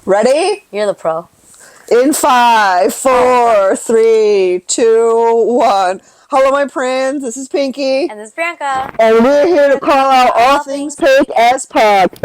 Ready? You're the pro. In 5, 4, 3, 2, 1. Hello, my friends. This is Pinky. And this is Bianca. And we're here to call out all things PakeAsPuck.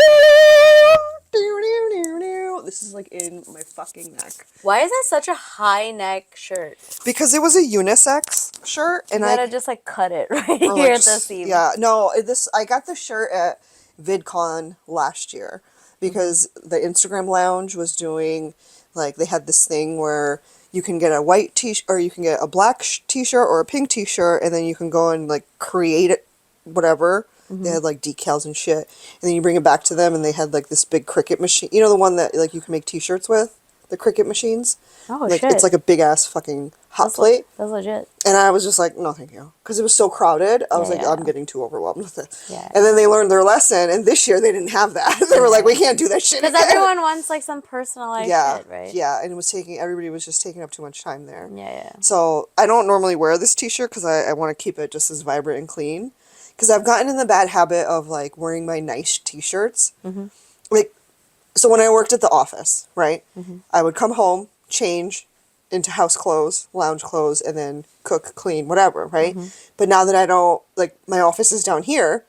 This is like in my fucking neck. Why is that such a high neck shirt? Because it was a unisex shirt, and you gotta just like cut it right here like, at the seam. Yeah, no, I got the shirt at VidCon last year because the Instagram Lounge was doing, like, they had this thing where you can get a white t-shirt, or you can get a black t-shirt or a pink t-shirt, and then you can go and like create it, whatever. They had like decals and shit, and then you bring it back to them, and they had like this big Cricut machine. You know, the one that like you can make t-shirts with, the Cricut machines. Oh, like, shit. It's like a big ass fucking hot plate. That's legit. And I was just like, no, thank you. Because it was so crowded. I was I'm getting too overwhelmed with it. Yeah. And then they learned their lesson. And this year they didn't have that. They were like, we can't do that shit because everyone wants like some personalized shit, right? Yeah. And it was everybody was just taking up too much time there. Yeah. So I don't normally wear this t-shirt because I want to keep it just as vibrant and clean. Because I've gotten in the bad habit of like wearing my nice t-shirts. Like, so when I worked at the office, right? I would come home, change into house clothes, lounge clothes, and then cook, clean, whatever, right? But now that I don't, like, my office is down here,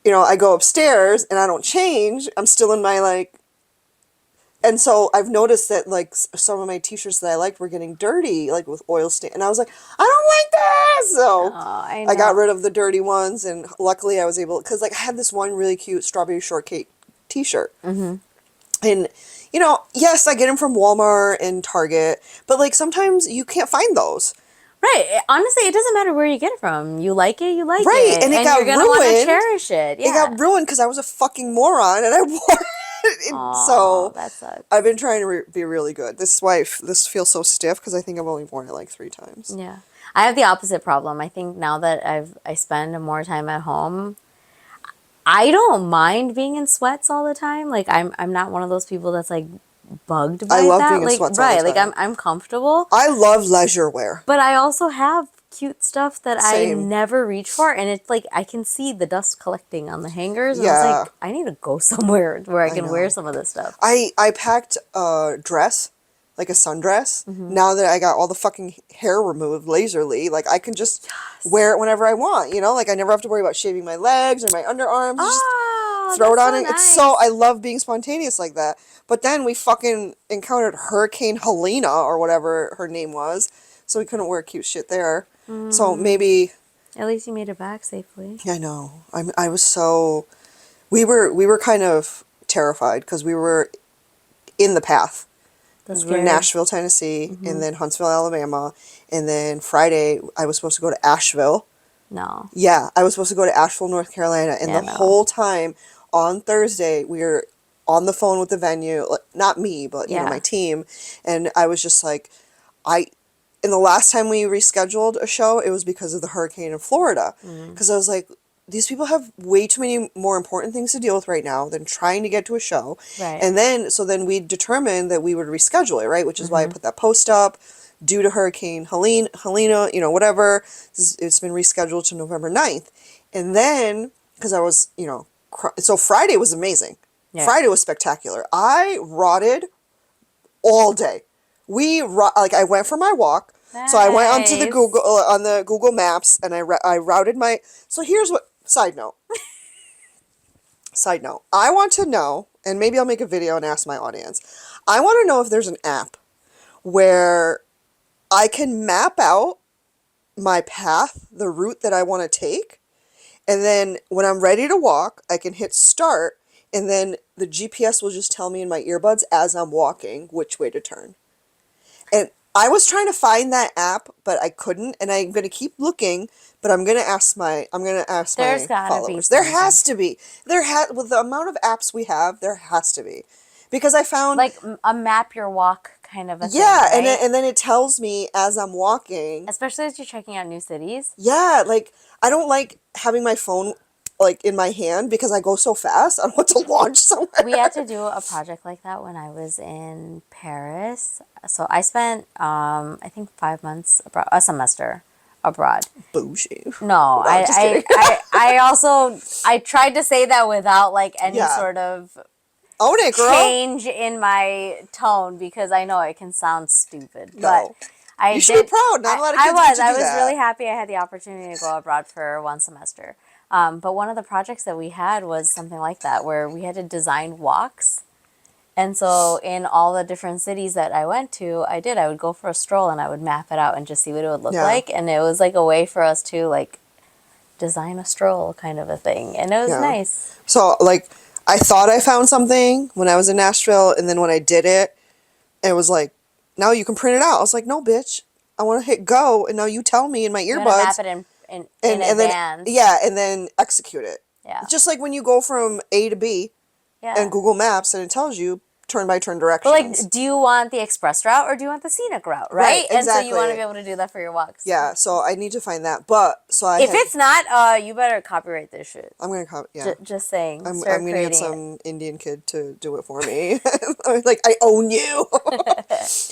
you know, I go upstairs and I don't change. I'm still in my, like, and so I've noticed that, like, some of my t-shirts that I liked were getting dirty, like, with oil stain. And I was like, I don't like this! So I got rid of the dirty ones, and luckily I was able, because, like, I had this one really cute strawberry shortcake t-shirt. And, you know, yes, I get them from Walmart and Target, but, like, sometimes you can't find those. Right. Honestly, it doesn't matter where you get it from. You like it, you like it. Right, and it got ruined. You're going to want to cherish it. Yeah. It got ruined because I was a fucking moron, and I wore it. So that sucks. I've been trying to be really good. This is why this feels so stiff, because I think I've only worn it, like, 3 times. Yeah. I have the opposite problem. I think now that I spend more time at home, I don't mind being in sweats all the time. Like, I'm not one of those people that's like bugged by that. I love being in like, sweats right, all the time. like I'm comfortable. I love leisure wear. But I also have cute stuff that Same. I never reach for, and it's like I can see the dust collecting on the hangers, and I was like, I need to go somewhere where I can wear some of this stuff. I packed a dress, like a sundress. Now that I got all the fucking hair removed lazerly, like, I can just wear it whenever I want, you know? Like, I never have to worry about shaving my legs or my underarms. Just throw it on. So It's so, I love being spontaneous like that. But then we fucking encountered Hurricane Helena, or whatever her name was, so we couldn't wear cute shit there. So maybe... At least you made it back safely. I know. I was so... We were kind of terrified, because we were in the path. We were in Nashville, Tennessee, and then Huntsville, Alabama, and then Friday I was supposed to go to Asheville. No. Yeah, I was supposed to go to Asheville, North Carolina, and the whole time on Thursday we were on the phone with the venue, like, not me, but you know, my team, and I was just like, and the last time we rescheduled a show, it was because of the hurricane in Florida, because I was like, these people have way too many more important things to deal with right now than trying to get to a show. Right. And then, so then we determined that we would reschedule it, right? Which is why I put that post up, due to Hurricane Helena, you know, whatever. It's been rescheduled to November 9th. And then, because I was, you know, so Friday was amazing. Yeah. Friday was spectacular. I rotted all day. I went for my walk. Nice. So I went onto the Google Maps, and I routed my, so here's what, side note, I want to know, and maybe I'll make a video and ask my audience, I want to know if there's an app where I can map out my path, the route that I want to take, and then when I'm ready to walk, I can hit start, and then the GPS will just tell me in my earbuds as I'm walking which way to turn. And I was trying to find that app, but I couldn't, and I'm going to keep looking, but I'm going to ask my followers. There has to be. With the amount of apps we have, there has to be. Because I found... Like a map your walk kind of a thing, yeah, right? and then it tells me as I'm walking. Especially as you're checking out new cities. Yeah, like, I don't like having my phone, like, in my hand, because I go so fast. I don't want to launch somewhere. We had to do a project like that when I was in Paris. So I spent, I think 5 months abroad, a semester abroad. Bougie. No, I tried to say that without like any sort of Own it, girl. change in my tone because I know it can sound stupid. But No. I You should did. be proud. Not a lot of I kids was. get to I do was that. really happy I had the opportunity to go abroad for one semester. But one of the projects that we had was something like that, where we had to design walks. And so in all the different cities that I went to, I would go for a stroll and I would map it out and just see what it would look Yeah. like. And it was like a way for us to like design a stroll kind of a thing. And it was Yeah. nice. So, like, I thought I found something when I was in Nashville, and then when I did it, it was like, now you can print it out. I was like, no, bitch. I want to hit go, and now you tell me in my You want to map earbuds. it in And advance. then, yeah, and then execute it. Yeah. Just like when you go from A to B Yeah. and Google Maps, and it tells you turn by turn But directions. like, do you want the express route or do you want the scenic route, right? Right, And so you want to exactly. be able to do that for your walks. Yeah, so I need to find that. But, so I If it's not, you better copyright this shit. I'm going to, yeah. Just saying. I'm Start going to get creating it. some Indian kid to do it for me. I'm like, I own you.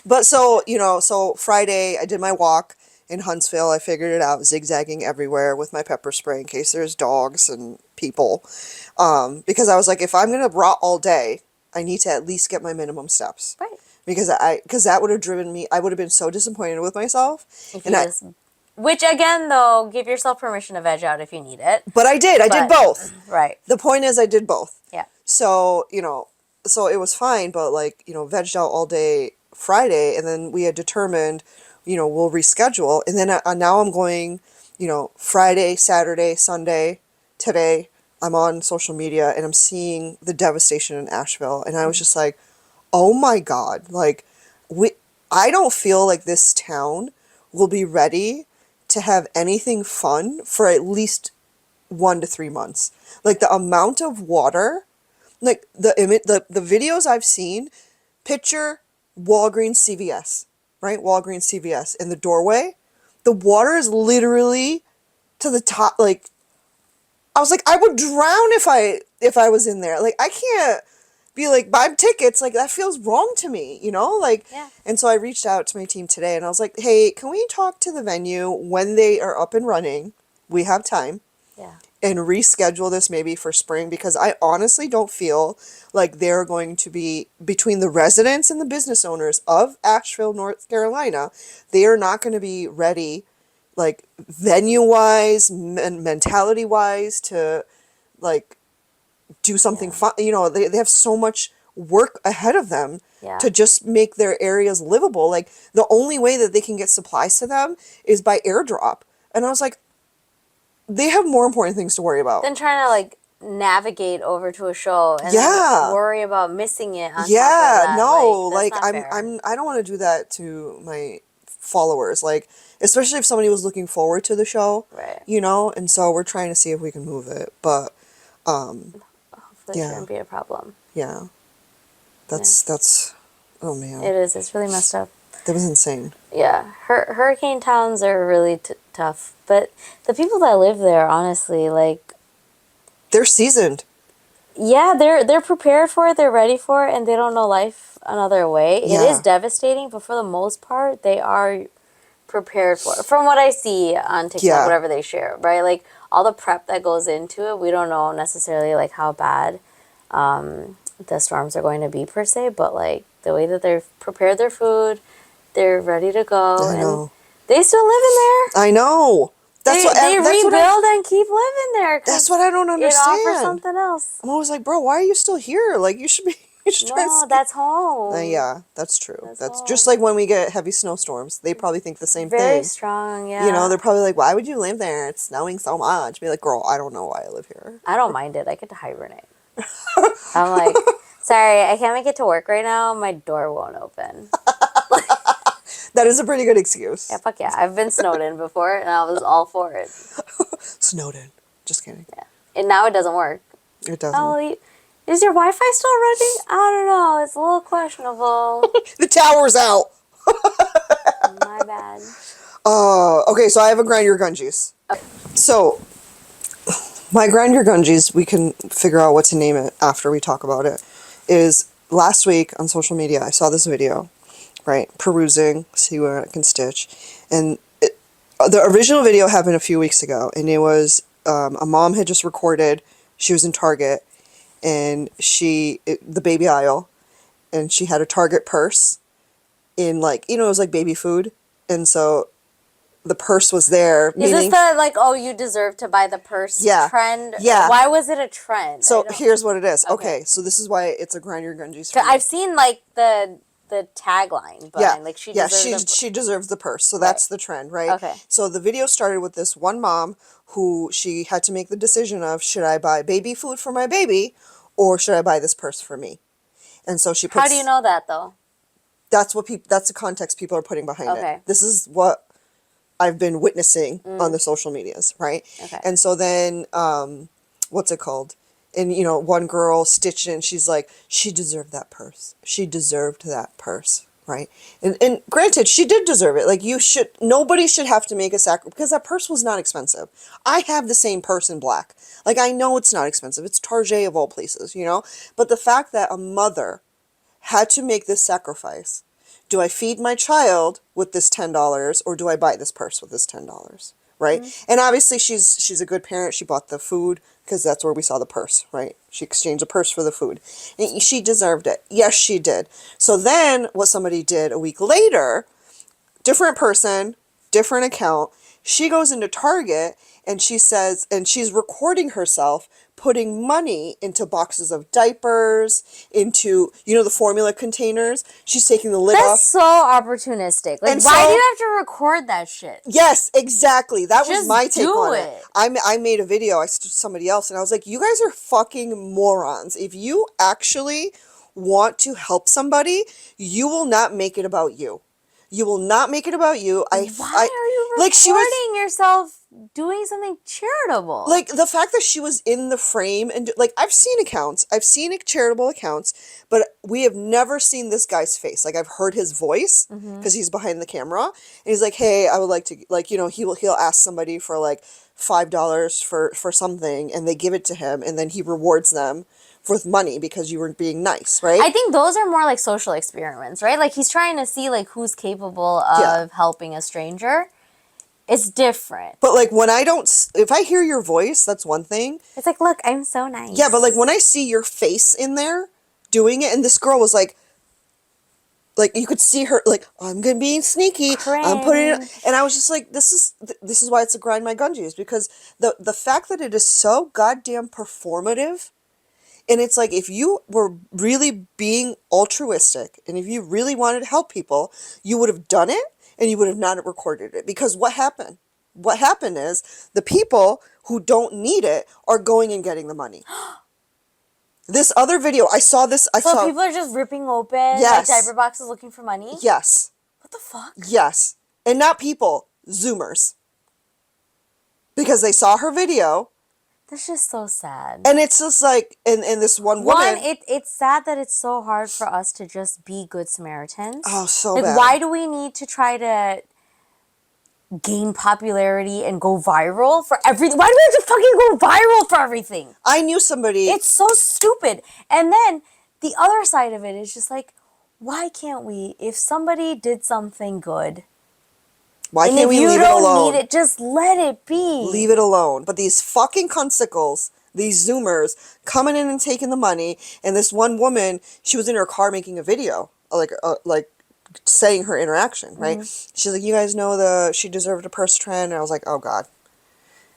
But so, so Friday I did my walk in Huntsville. I figured it out, zigzagging everywhere with my pepper spray in case there's dogs and people. Because I was like, if I'm going to rot all day, I need to at least get my minimum steps. Right. Because that would have driven me, I would have been so disappointed with myself. If And you just, which again, though, give yourself permission to veg out if you need it. but I did both. Right. The point is I did both. Yeah. So, so it was fine, but like, vegged out all day Friday, and then we had determined, we'll reschedule. And then now I'm going, Friday, Saturday, Sunday, today, I'm on social media and I'm seeing the devastation in Asheville. And I was just like, oh my God, like, I don't feel like this town will be ready to have anything fun for at least 1 to 3 months. Like the amount of water, like the videos I've seen, picture Walgreens CVS, right? Walgreens CVS in the doorway. The water is literally to the top. Like, I was like, I would drown if I was in there. Like, I can't be like, buy tickets. Like, that feels wrong to me, Like, Yeah. And so I reached out to my team today and I was like, hey, can we talk to the venue when they are up and running? We have time. Yeah. And reschedule this maybe for spring, because I honestly don't feel like they're going to be, between the residents and the business owners of Asheville, North Carolina, they are not going to be ready, like venue-wise, mentality-wise, to like do something fun. They have so much work ahead of them Yeah. to just make their areas livable. Like, the only way that they can get supplies to them is by airdrop. And I was like, they have more important things to worry about. Then trying to like navigate over to a show and Yeah. then worry about missing it. On Yeah, top of that. no, That's like not fair. I don't want to do that to my followers. Like, especially if somebody was looking forward to the show, Right. And so we're trying to see if we can move it. But Hopefully yeah. it shouldn't be a problem. yeah, that's oh man, It is. It's really messed up. that was insane. Yeah, hurricane towns are really tough, but the people that live there, honestly, like, They're seasoned. yeah, they're prepared for it, they're ready for it, and they don't know life another way. Yeah. It is devastating, but for the most part, they are prepared for it. From what I see on TikTok, Yeah. whatever they share, right? Like, all the prep that goes into it, we don't know necessarily, like, how bad the storms are going to be, per se, but, like, the way that they've prepared their food, they're ready to go, I and know. they still live in there. I know. That's They that's rebuild what and keep living there. 'Cause that's what I don't it understand. offers something else. I'm always like, bro, why are you still here? Like, you should be. You should try to No, stay. that's home. Yeah, that's true. That's That's all. just like when we get heavy snowstorms. They probably think the same Very thing. strong, yeah. They're probably like, why would you live there? It's snowing so much. Be like, girl, I don't know why I live here. I don't mind it. I get to hibernate. I'm like, sorry, I can't make it to work right now. My door won't open. That is a pretty good excuse. Yeah, fuck yeah. I've been snowed in before, and I was all for it. Snowden. Just kidding. Yeah. And now it doesn't work. It doesn't. Oh, is your Wi-Fi still running? I don't know. It's a little questionable. The tower's out. My bad. Okay, so I have a grind your gungies. So, my grind your gungies, we can figure out what to name it after we talk about it, is last week on social media, I saw this video, right? Perusing, see what I can stitch. And the original video happened a few weeks ago, and it was a mom had just recorded, she was in Target, and the baby aisle, and she had a Target purse in like, it was like baby food. And so the purse was there, Is this meaning, the like, oh, you deserve to buy the purse Yeah. trend? Yeah. Why was it a trend? so here's what it is. Okay. Okay, so this is why it's a grind your gungies for 'Cause me. I've seen like the tagline behind, like she deserves she deserves the purse. So that's the trend, right? Okay. So the video started with this one mom who she had to make the decision of, should I buy baby food for my baby or should I buy this purse for me? And so she puts, How do you know that though? that's the context people are putting behind Okay. it. This is what I've been witnessing on the social medias, right? Okay. And so then, what's it called? And, one girl stitched in, she's like, she deserved that purse. She deserved that purse, right? And granted, she did deserve it. Like, nobody should have to make a sacrifice, because that purse was not expensive. I have the same purse in black. Like, I know it's not expensive. It's Target of all places, But the fact that a mother had to make this sacrifice. Do I feed my child with this $10 or do I buy this purse with this $10? Right? Mm-hmm. And obviously she's a good parent. She bought the food because that's where we saw the purse, right? She exchanged the purse for the food. And she deserved it. Yes, she did. So then what somebody did a week later, different person, different account, she goes into Target and she says, and she's recording herself putting money into boxes of diapers, into, the formula containers. She's taking the lid off. That's so opportunistic. Like, And why so- do you have to record that shit? Yes, exactly. That was Just my take do on it. it. I made a video. I stood somebody else and I was like, you guys are fucking morons. If you actually want to help somebody, you will not make it about you. You will not make it about you. Why are you recording yourself doing something charitable? Like, the fact that she was in the frame and, like, I've seen accounts. I've seen charitable accounts, but we have never seen this guy's face. Like, I've heard his voice because he's behind the camera. And he's like, hey, I would like to, like, he'll ask somebody for, like, $5 for something, and they give it to him, and then he rewards them with money because you were being nice, right? I think those are more like social experiments, right? Like, he's trying to see like who's capable of helping a stranger. It's different. But like, if I hear your voice, that's one thing. It's like, look, I'm so nice. Yeah, but like when I see your face in there doing it, and this girl was like you could see her like, I'm gonna be sneaky. I'm putting it, and I was just like, this is why it's a grind my gungies, because the fact that it is so goddamn performative. And it's like, if you were really being altruistic and if you really wanted to help people, you would have done it and you would have not recorded it. Because what happened? What happened is the people who don't need it are going and getting the money. This other video, I saw this. So people are just ripping open like diaper boxes looking for money? Yes. What the fuck? Yes. And not people, Zoomers. Because they saw her video. That's just so sad. And it's just like, and this one woman. It's sad that it's so hard for us to just be good Samaritans. Oh, so like, bad. Why do we need to try to gain popularity and go viral for everything? Why do we have to fucking go viral for everything? I knew somebody. It's so stupid. And then the other side of it is just like, why can't we, if somebody did something good, why can't we leave it alone? If you don't need it, just let it be. Leave it alone. But these fucking cunsicles, these Zoomers, coming in and taking the money, and this one woman, she was in her car making a video, like saying her interaction, right? She's like, you guys know she deserved a purse trend, and I was like, oh god.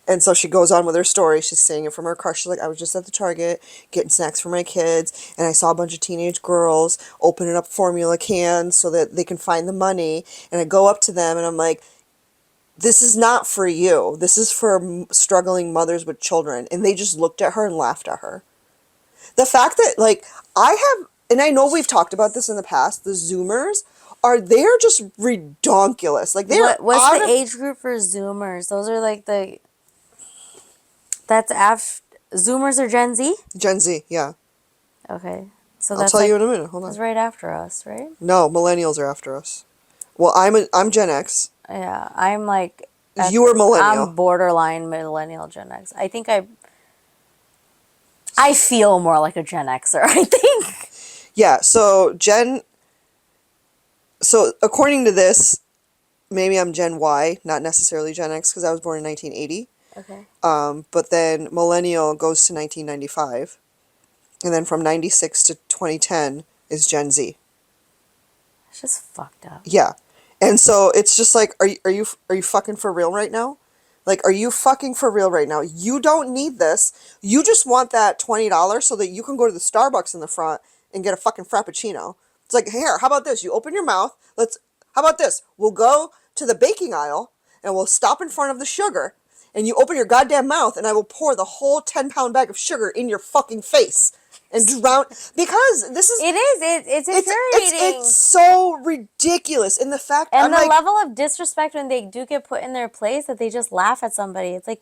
And so she goes on with her story. She's saying it from her car. She's like, I was just at the Target getting snacks for my kids, and I saw a bunch of teenage girls opening up formula cans so that they can find the money. And I go up to them, and I'm like, this is not for you. This is for struggling mothers with children. And they just looked at her and laughed at her. The fact that, like, and I know we've talked about this in the past, the Zoomers, they're just redonkulous. Like, what's the age group for Zoomers? Those are like Zoomers are Gen Z? Gen Z, yeah. Okay. So I'll tell you in a minute. Hold on. That's right after us, right? No, millennials are after us. Well, I'm Gen X. Yeah, I'm like... You are millennial. I'm borderline millennial Gen X. I think I feel more like a Gen Xer, I think. Yeah, so according to this, maybe I'm Gen Y, not necessarily Gen X, because I was born in 1980. Okay. But then millennial goes to 1995. And then from 96 to 2010 is Gen Z. It's just fucked up. Yeah. And so it's just like, are you fucking for real right now? Like, are you fucking for real right now? You don't need this. You just want that $20 so that you can go to the Starbucks in the front and get a fucking Frappuccino. It's like, here, how about this? You open your mouth. How about this? We'll go to the baking aisle and we'll stop in front of the sugar and you open your goddamn mouth and I will pour the whole 10-pound bag of sugar in your fucking face and drown, because this is... It's infuriating. It's so ridiculous. And the fact... And I'm the like, level of disrespect when they do get put in their place, that they just laugh at somebody. It's like,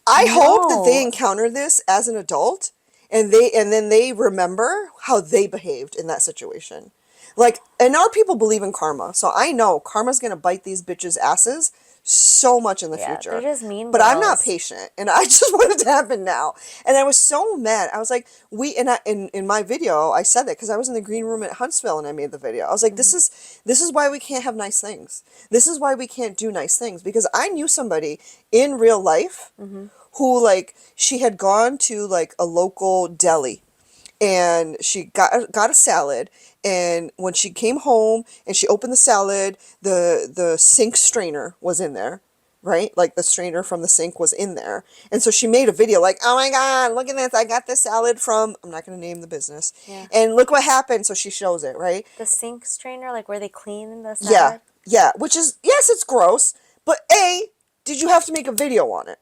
I hope that no. they encounter this as an adult and then they remember how they behaved in that situation. Like, and our people believe in karma. So I know karma's going to bite these bitches' asses so much in the future. They're just mean But I'm not girls. patient, and I just want it to happen now. And I was so mad. I was like, in my video, I said that because I was in the green room at Huntsville and I made the video. I was like, this is why we can't have nice things. This is why we can't do nice things, because I knew somebody in real life who, like, she had gone to like a local deli and she got a salad, and when she came home and she opened the salad, the sink strainer was in there, right? Like the strainer from the sink was in there. And so she made a video like, oh my God, look at this. I got this salad from, I'm not going to name the business. Yeah. And look what happened. So she shows it, right? The sink strainer, like where they clean the salad? Yeah. Yeah. Which is, yes, it's gross. But did you have to make a video on it?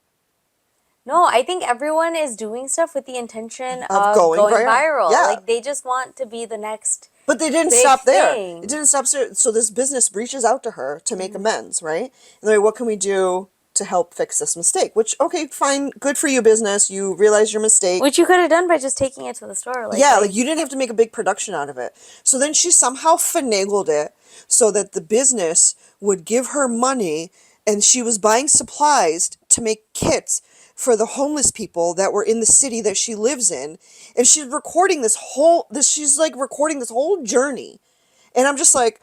No, I think everyone is doing stuff with the intention of going viral. Yeah. Like, they just want to be the next... But they didn't big stop there. thing. It didn't stop there. So this business reaches out to her to make amends, right? And they're like, what can we do to help fix this mistake? Which, okay, fine, good for you, business. You realize your mistake. Which you could have done by just taking it to the store. Like, yeah, like you didn't have to make a big production out of it. So then she somehow finagled it so that the business would give her money, and she was buying supplies to make kits for the homeless people that were in the city that she lives in. And she's recording she's like recording this whole journey. And I'm just like,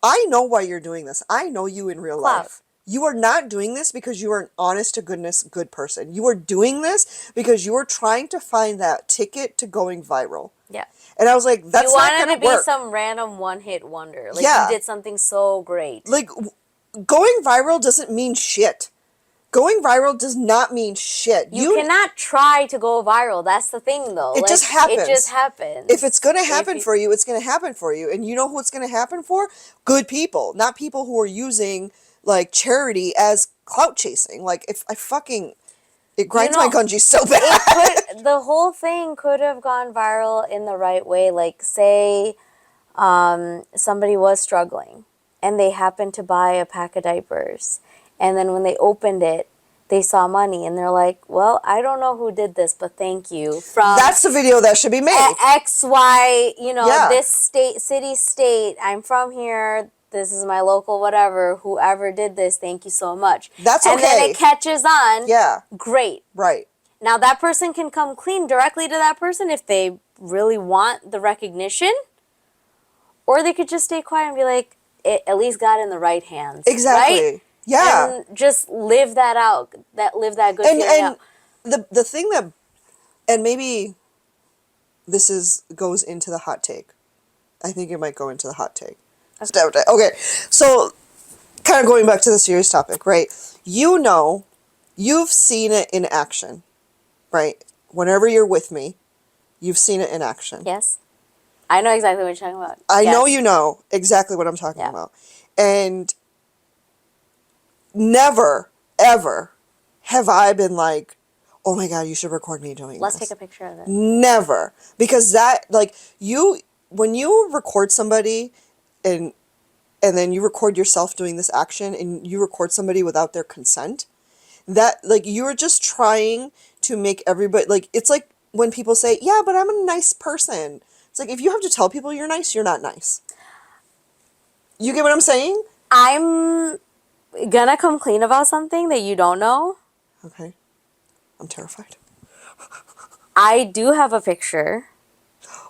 I know why you're doing this. I know you in real life. You are not doing this because you are an honest to goodness good person. You are doing this because you are trying to find that ticket to going viral. Yeah. And I was like, that's not going to work. You wanted to be some random one-hit wonder. Like, Yeah. you did something so great. Like, going viral doesn't mean shit. Going viral does not mean shit. You cannot try to go viral. That's the thing, though. It just happens. It just happens. If it's going to happen for you, it's going to happen for you. And you know who it's going to happen for? Good people. Not people who are using, like, charity as clout chasing. Like, if I fucking... It grinds my gungie so bad. The whole thing could have gone viral in the right way. Like, say somebody was struggling and they happened to buy a pack of diapers. And then when they opened it, they saw money. And they're like, well, I don't know who did this, but thank you. That's the video that should be made. X, Y, this state, I'm from here. This is my local whatever. Whoever did this, thank you so much. That's okay. And then it catches on. Yeah. Great. Right. Now, that person can come clean directly to that person if they really want the recognition. Or they could just stay quiet and be like, it at least got in the right hands. Exactly. Right? Yeah. And just live that out. Live that good feeling out. The thing that... And maybe this goes into the hot take. I think it might go into the hot take. Okay, so kind of going back to the serious topic, right? You've seen it in action, right? Whenever you're with me, you've seen it in action. Yes. I know exactly what you're talking about. I know you know exactly what I'm talking about. And never, ever have I been like, oh my God, you should record me doing Let's this. take a picture of it. Never. Because that, like, when you record somebody and then you record yourself doing this action and you record somebody without their consent, that, like, you're just trying to make everybody, like, it's like when people say, yeah, but I'm a nice person. It's like, if you have to tell people you're nice, you're not nice. You get what I'm saying? I'm gonna come clean about something that you don't know. Okay. I'm terrified. I do have a picture.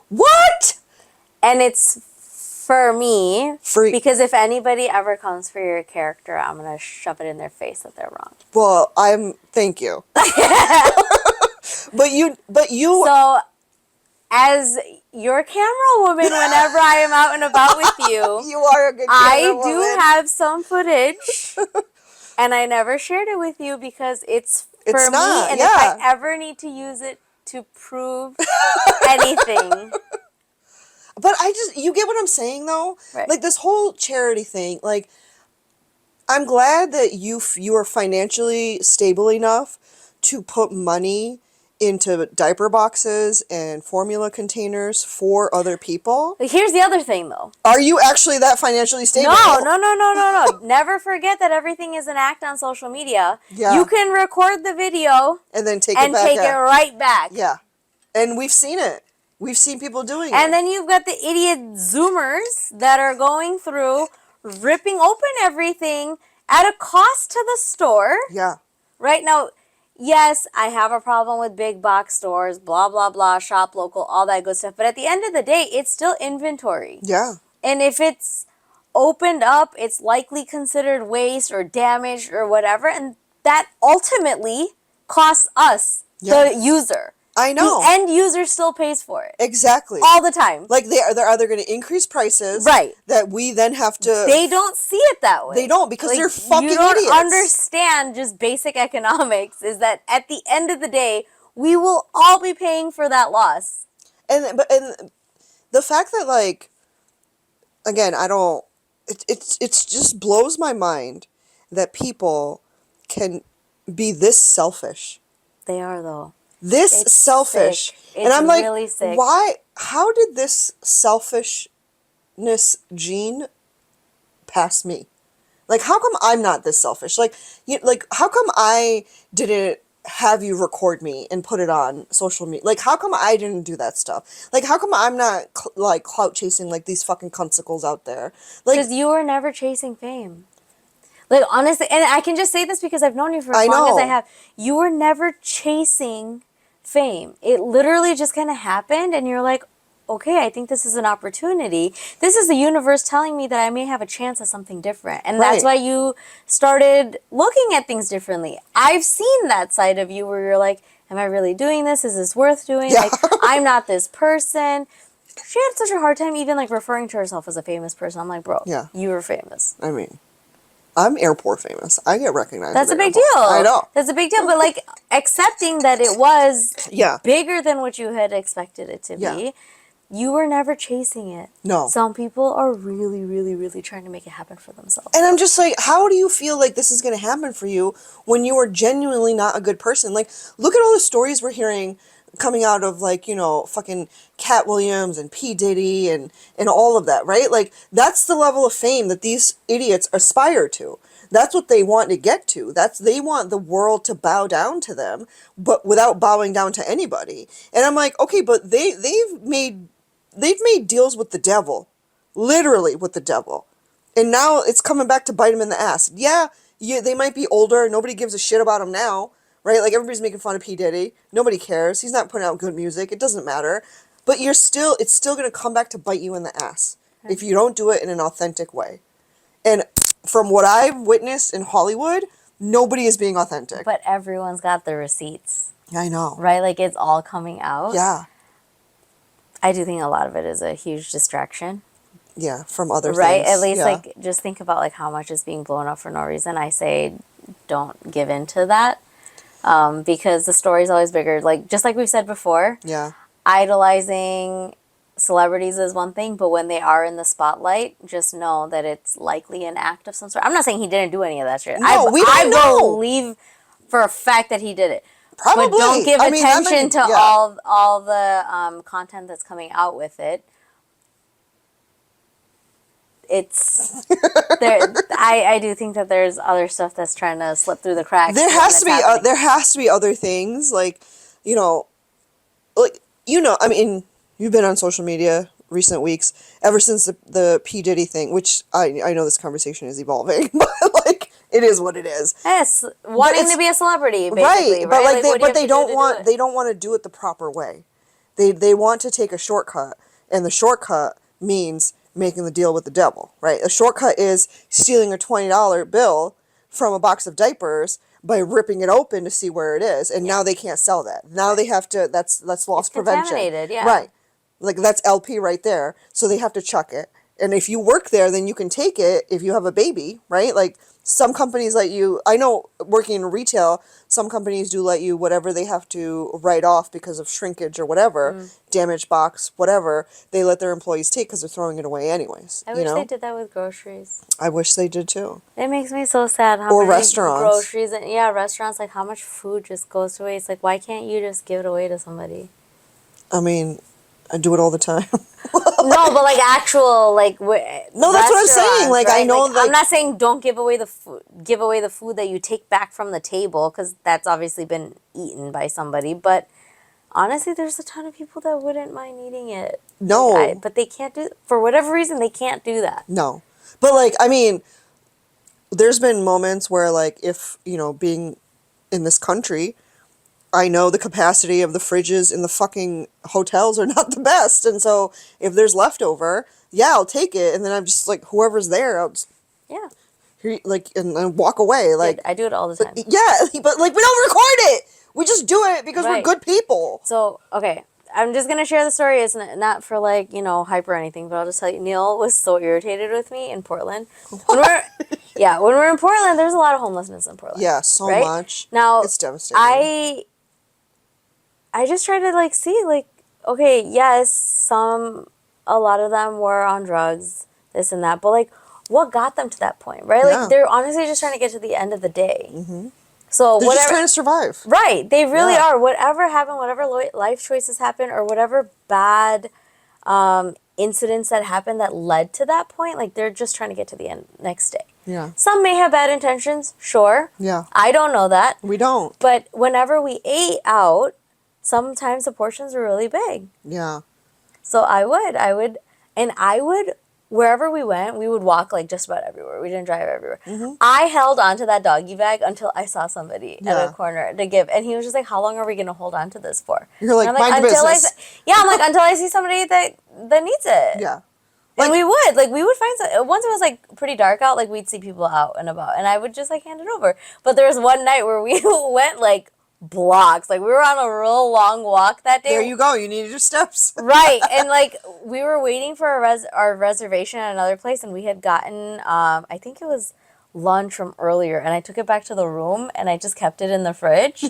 What? And it's for me. Because if anybody ever comes for your character, I'm going to shove it in their face that they're wrong. Well, thank you. But you. So, as your camera woman, whenever I am out and about with you, You are a good camera I woman. do have some footage, and I never shared it with you because it's for not, me, and yeah. if I ever need to use it to prove anything. But you get what I'm saying though? Right. Like this whole charity thing, like, I'm glad that you are financially stable enough to put money into diaper boxes and formula containers for other people. But here's the other thing, though. Are you actually that financially stable? No. Never forget that everything is an act on social media. Yeah. You can record the video And then take and it back. take it right back. Yeah. And we've seen it. We've seen people doing it. And then you've got the idiot Zoomers that are going through, ripping open everything at a cost to the store. Yeah. Right now, yes, I have a problem with big box stores, blah, blah, blah, shop local, all that good stuff. But at the end of the day, it's still inventory. Yeah. And if it's opened up, it's likely considered waste or damaged or whatever. And that ultimately costs us, the user. I know. The end user still pays for it. Exactly. All the time. Like they're either going to increase prices. Right. That we then have to. They don't see it that way. They don't because Like, they're fucking you don't idiots. understand just basic economics is that at the end of the day, we will all be paying for that loss. And the fact that, like, again, I don't. It's just blows my mind that people can be this selfish. They are, though. It's selfish. Sick. And I'm like, really sick. why? How did this selfishness gene pass me? Like, how come I'm not this selfish? Like, how come I didn't have you record me and put it on social media? Like, how come I didn't do that stuff? Like, how come I'm not like clout chasing like these fucking cunsicles out there? Like, Because you were never chasing fame. Like, honestly, and I can just say this because I've known you for as long as I have. You were never chasing fame. It literally just kind of happened, and you're like, okay, I think this is an opportunity. This is the universe telling me that I may have a chance at something different. And that's why you started looking at things differently. I've seen that side of you where you're like, am I really doing this? Is this worth doing? Yeah. Like, I'm not this person. She had such a hard time even, like, referring to herself as a famous person. I'm like, bro, you were famous. I mean, I'm airport famous. I get recognized. That's a big deal. I know. That's a big deal. But, like, accepting that it was Yeah. bigger than what you had expected it to be, you were never chasing it. No. Some people are really, really, really trying to make it happen for themselves. And I'm just like, how do you feel like this is going to happen for you when you are genuinely not a good person? Like, look at all the stories we're hearing coming out of, like, you know, fucking Cat Williams and P. Diddy and all of that, right? Like, that's the level of fame that these idiots aspire to. That's what they want to get to. They want the world to bow down to them, but without bowing down to anybody. And I'm like, okay, but they've made deals with the devil, literally with the devil. And now it's coming back to bite them in the ass. Yeah, they might be older. Nobody gives a shit about them now, right? Like, everybody's making fun of P. Diddy. Nobody cares. He's not putting out good music. It doesn't matter. But it's still going to come back to bite you in the ass if you don't do it in an authentic way. And from what I've witnessed in Hollywood, nobody is being authentic. But everyone's got the receipts. I know. Right? Like, it's all coming out. Yeah. I do think a lot of it is a huge distraction. Yeah, from other things. Right? At least, yeah. like, just think about, like, how much is being blown up for no reason. I say don't give in to that. Because the story's always bigger. Like, just like we've said before. Yeah. Idolizing celebrities is one thing, but when they are in the spotlight, just know that it's likely an act of some sort. I'm not saying he didn't do any of that shit. No, we don't know. I believe for a fact that he did it. Probably. But don't give attention to yeah. all the content that's coming out with it. It's there. I do think that there's other stuff that's trying to slip through the cracks. There has to be other things, like, I mean, you've been on social media recent weeks ever since the P. Diddy thing, which I know this conversation is evolving, but, like, it is what it is. Yes, wanting to be a celebrity, basically, right? But they don't want to do it the proper way. They want to take a shortcut, and the shortcut means making the deal with the devil, right? A shortcut is stealing a $20 bill from a box of diapers by ripping it open to see where it is, and now they can't sell that. Now they have to. That's loss prevention. Contaminated, yeah. Right. Like that's LP right there. So they have to chuck it. And if you work there, then you can take it if you have a baby, right? Like some companies let you, I know working in retail, some companies do let you whatever they have to write off because of shrinkage or whatever, damaged box, whatever, they let their employees take because they're throwing it away anyways. I you wish know? they did that with groceries. I wish they did too. It makes me so sad how Or many restaurants. groceries and restaurants, like how much food just goes to waste. Like why can't you just give it away to somebody? I mean, I do it all the time. No, but like actual like No, that's what I'm saying. Like I know, I'm not saying don't give away the food. Give away the food that you take back from the table because that's obviously been eaten by somebody. But honestly, there's a ton of people that wouldn't mind eating it. No. Like, but they can't do for whatever reason they can't do that. No. But like, I mean, there's been moments where like if, being in this country, I know the capacity of the fridges in the fucking hotels are not the best. And so if there's leftover, yeah, I'll take it. And then I'm just like, whoever's there, I'll just, Yeah. like, and walk away. Like, I do it all the time. yeah, but like, we don't record it. We just do it because we're Right. good people. So, okay, I'm just going to share the story. It's not for like, hype or anything, but I'll just tell you, Neil was so irritated with me in Portland. When we're in Portland, there's a lot of homelessness in Portland. Yeah, so right? much. Now, It's devastating. I just try to like see like, okay, yes, a lot of them were on drugs, this and that, but like, what got them to that point, right? Yeah. Like, they're honestly just trying to get to the end of the day. Mm-hmm. So They're just trying to survive. Right, they really Yeah. are. Whatever happened, whatever life choices happen, or whatever bad incidents that happened that led to that point, like they're just trying to get to the end next day. Yeah. Some may have bad intentions, sure. Yeah. I don't know that. We don't. But whenever we ate out, sometimes the portions were really big. Yeah. So I would, wherever we went, we would walk like just about everywhere. We didn't drive everywhere. Mm-hmm. I held onto that doggy bag until I saw somebody at Yeah. a corner to give. And he was just like, how long are we going to hold on to this for? You're like, And I'm mind your until business. I'm like, until I see somebody that needs it. Yeah. And we would find some, once it was like pretty dark out, like we'd see people out and about and I would just like hand it over. But there was one night where we went like blocks. Like we were on a real long walk that day. There you go. You needed your steps. Right. And like we were waiting for our reservation at another place and we had gotten, I think it was lunch from earlier and I took it back to the room and I just kept it in the fridge.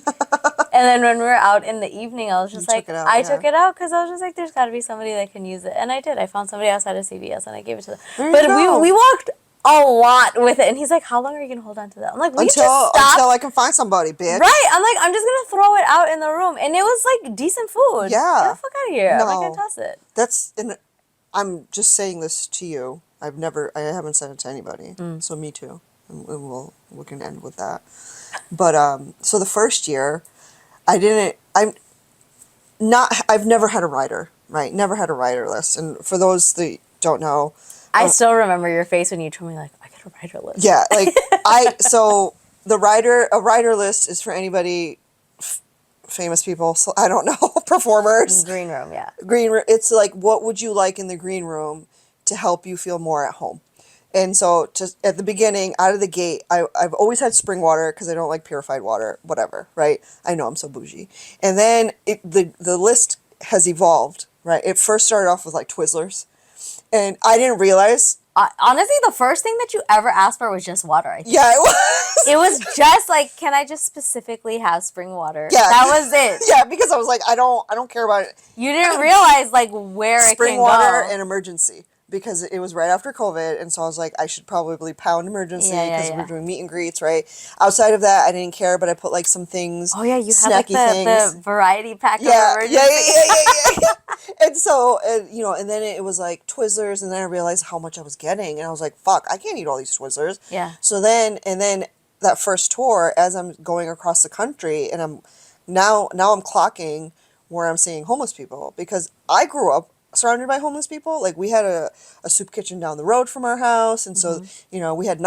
And then when we were out in the evening, I was just like, I took it out because I was just like, there's got to be somebody that can use it. And I did. I found somebody outside of CVS and I gave it to them. But we walked a lot with it. And he's like, how long are you going to hold on to that? I'm like, just stop. Until I can find somebody, bitch. Right. I'm like, I'm just going to throw it out in the room. And it was like decent food. Yeah. Get the fuck out of here. I'm not No. going to toss it. I'm just saying this to you. I haven't said it to anybody. So me too. And we can end with that. But, so the first year, I've never had a rider, right? Never had a rider list. And for those that don't know, I still remember your face when you told me like, I got a rider list. yeah, like so a rider list is for anybody, famous people, so I don't know, performers. Green room, yeah. It's like, what would you like in the green room to help you feel more at home? And so just at the beginning, out of the gate, I've always had spring water because I don't like purified water, whatever, right? I know I'm so bougie. And then the list has evolved, right? It first started off with like Twizzlers. And I didn't realize. Honestly, the first thing that you ever asked for was just water, I think. Yeah, it was. It was just like, can I just specifically have spring water? Yeah. That was it. Yeah, because I was like, I don't care about it. You didn't realize like where Spring it can water go. and emergency. Because it was right after COVID, and so I was like, I should probably pound emergency because we're doing meet and greets, right? Outside of that, I didn't care, but I put like some things. Oh yeah, you had snacky like the variety pack of emergency. Yeah. And so, and then it was like Twizzlers, and then I realized how much I was getting, and I was like, fuck, I can't eat all these Twizzlers. Yeah. So then that first tour, as I'm going across the country, and I'm clocking where I'm seeing homeless people, because I grew up surrounded by homeless people. Like we had a soup kitchen down the road from our house, and so we had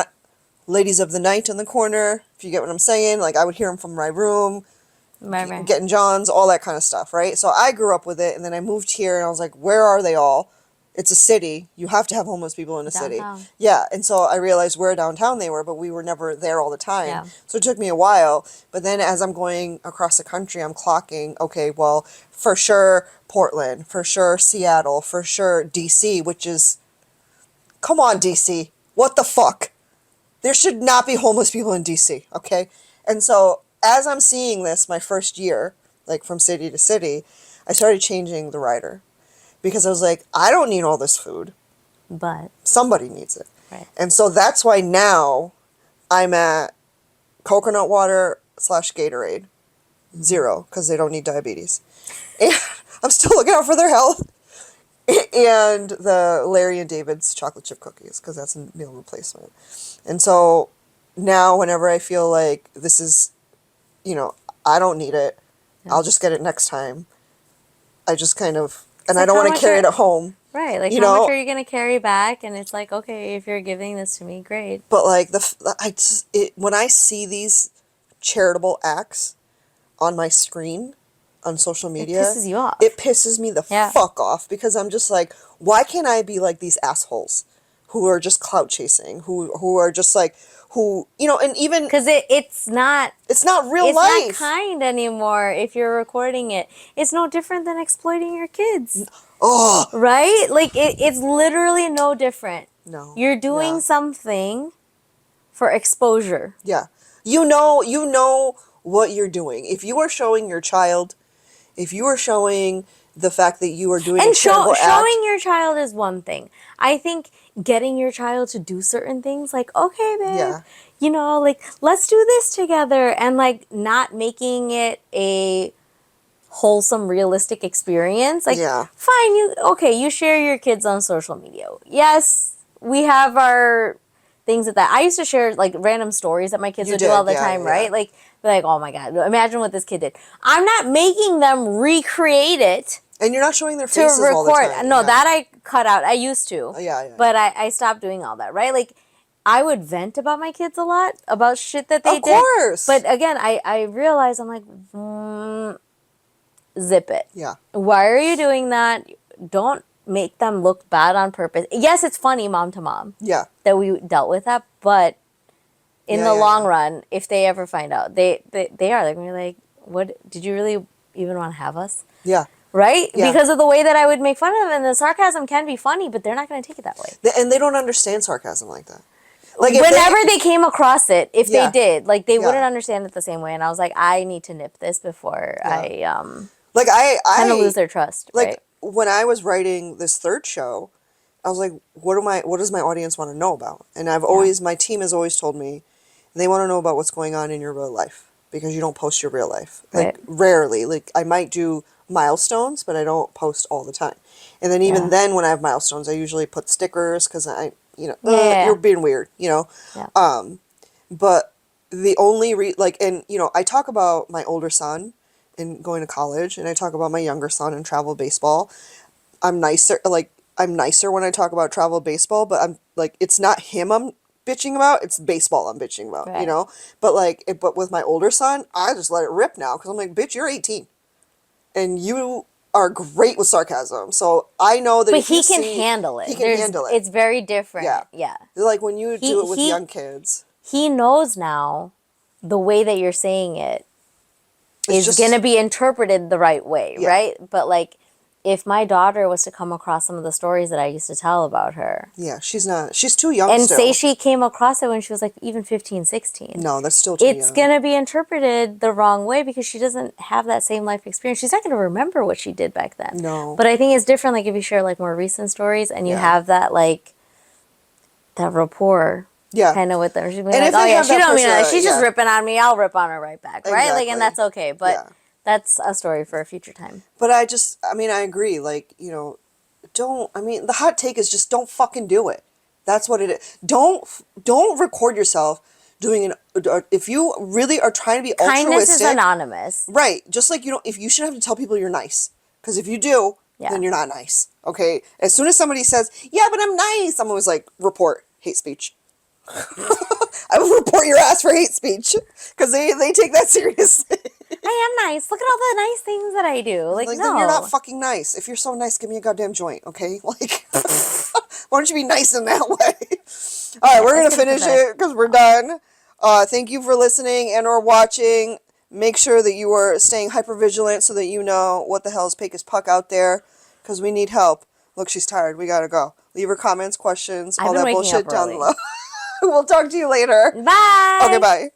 ladies of the night in the corner, if you get what I'm saying. Like I would hear them from my room, Right. getting Johns, all that kind of stuff, right? So I grew up with it, and then I moved here and I was like, where are they all? It's a city. You have to have homeless people in a city. Downtown. Yeah, and so I realized where downtown they were, but we were never there all the time. Yeah. So it took me a while. But then as I'm going across the country, I'm clocking, okay, well, for sure Portland, for sure Seattle, for sure DC, which is, come on, DC. What the fuck? There should not be homeless people in DC, okay? And so as I'm seeing this my first year, like from city to city, I started changing the rider. Because I was like, I don't need all this food. But Somebody needs it. right. And so that's why now I'm at coconut water / Gatorade. 0, because they don't need diabetes. And I'm still looking out for their health. And the Larry and David's chocolate chip cookies, because that's a meal replacement. And so now whenever I feel like this is, I don't need it, Yeah. I'll just get it next time. I just kind of, and like I don't how want to much carry are- it at home. Right. Like, You how know? much are you going to carry back? And it's like, okay, if you're giving this to me, great. But like when I see these charitable acts on my screen on social media, pisses you off. It pisses me the Yeah. fuck off, because I'm just like, why can't I be like these assholes who are just clout chasing, who are just like, and even Because it's not real it's life. not kind anymore if you're recording it. It's no different than exploiting your kids. Oh Right? Like, it's literally no different. no, You're doing Yeah. something for exposure. Yeah. You know what you're doing. If you are showing your child, if you are showing the fact that you are doing a And charitable act, showing your child is one thing. I think getting your child to do certain things, like, okay, babe, Yeah. like, let's do this together, and like not making it a wholesome, realistic experience. Like, Yeah. fine, you share your kids on social media. Yes, we have our things that I used to share, like, random stories that my kids You would do all did, the yeah, time, yeah. right? Like, be like, oh my God, imagine what this kid did. I'm not making them recreate it And you're not showing their to faces all the record. time. No, yeah. that I cut out. I used to. Yeah. But I stopped doing all that, right? Like, I would vent about my kids a lot, about shit that they Of did. course. But again, I realized, I'm like, zip it. Yeah. Why are you doing that? Don't make them look bad on purpose. Yes, it's funny, mom to mom, Yeah. that we dealt with that, but in the Yeah. long run, if they ever find out, they're going to be like, what, did you really even want to have us? Yeah. Right? Yeah. Because of the way that I would make fun of them, and the sarcasm can be funny, but they're not going to take it that way. And they don't understand sarcasm like that. Like if Whenever they came across it, if Yeah. they did, like, they Yeah. wouldn't understand it the same way. And I was like, I need to nip this before I I kind of lose their trust, like right? when I was writing this third show, I was like, what does my audience want to know about? And my team has always told me they want to know about what's going on in your real life, because you don't post your real life. Like, Right. rarely. Like, I might do milestones, but I don't post all the time. And then even Yeah. then, when I have milestones, I usually put stickers, because Yeah. you're being weird, Yeah. But the only I talk about my older son and going to college, and I talk about my younger son and travel baseball. I'm nicer when I talk about travel baseball, but I'm like, it's not him I'm bitching about, it's baseball I'm bitching about, Right. But with my older son, I just let it rip now, because I'm like, bitch, you're 18 and you are great with sarcasm, so I know that But if he you can see- handle it. he can handle it. It's very different. Yeah. Yeah. Like when you do it with he- young kids, He knows now the way that you're saying it It's is just- going to be interpreted the right way, Yeah. right? But like, if my daughter was to come across some of the stories that I used to tell about her, yeah, she's too young and still. say she came across it when she was like even 15, 16. No, that's still too It's young. going to be interpreted the wrong way because she doesn't have that same life experience. She's not going to remember what she did back then. No. But I think it's different, like, if you share like more recent stories and you Yeah. have that, like, that rapport Yeah. kind of with them. She'd be And like, if oh they yeah, have she that don't mean that. person- She's just yeah. ripping on me. I'll rip on her right back, right? Like, Exactly. and that's okay. But Yeah. that's a story for a future time. But I agree. Like, the hot take is just don't fucking do it. That's what it is. Don't record yourself doing if you really are trying to be Kindness altruistic. is anonymous. Right. Just like, if you shouldn't have to tell people you're nice. Because if you do, Yeah. then you're not nice. Okay? As soon as somebody says, yeah, but I'm nice, I'm always like, report hate speech. I will report your ass for hate speech. Because they take that seriously. I am nice. Look at all the nice things that I do. Like, no. Then you're not fucking nice. If you're so nice, give me a goddamn joint, okay? Like, why don't you be nice in that way? All right, we're gonna finish it because we're done. Thank you for listening and or watching. Make sure that you are staying hyper vigilant so that you know what the hell is PakeAsPuck out there, because we need help. Look, she's tired. We gotta go. Leave her comments, questions, all that bullshit down below. We'll talk to you later. Bye. Okay, bye.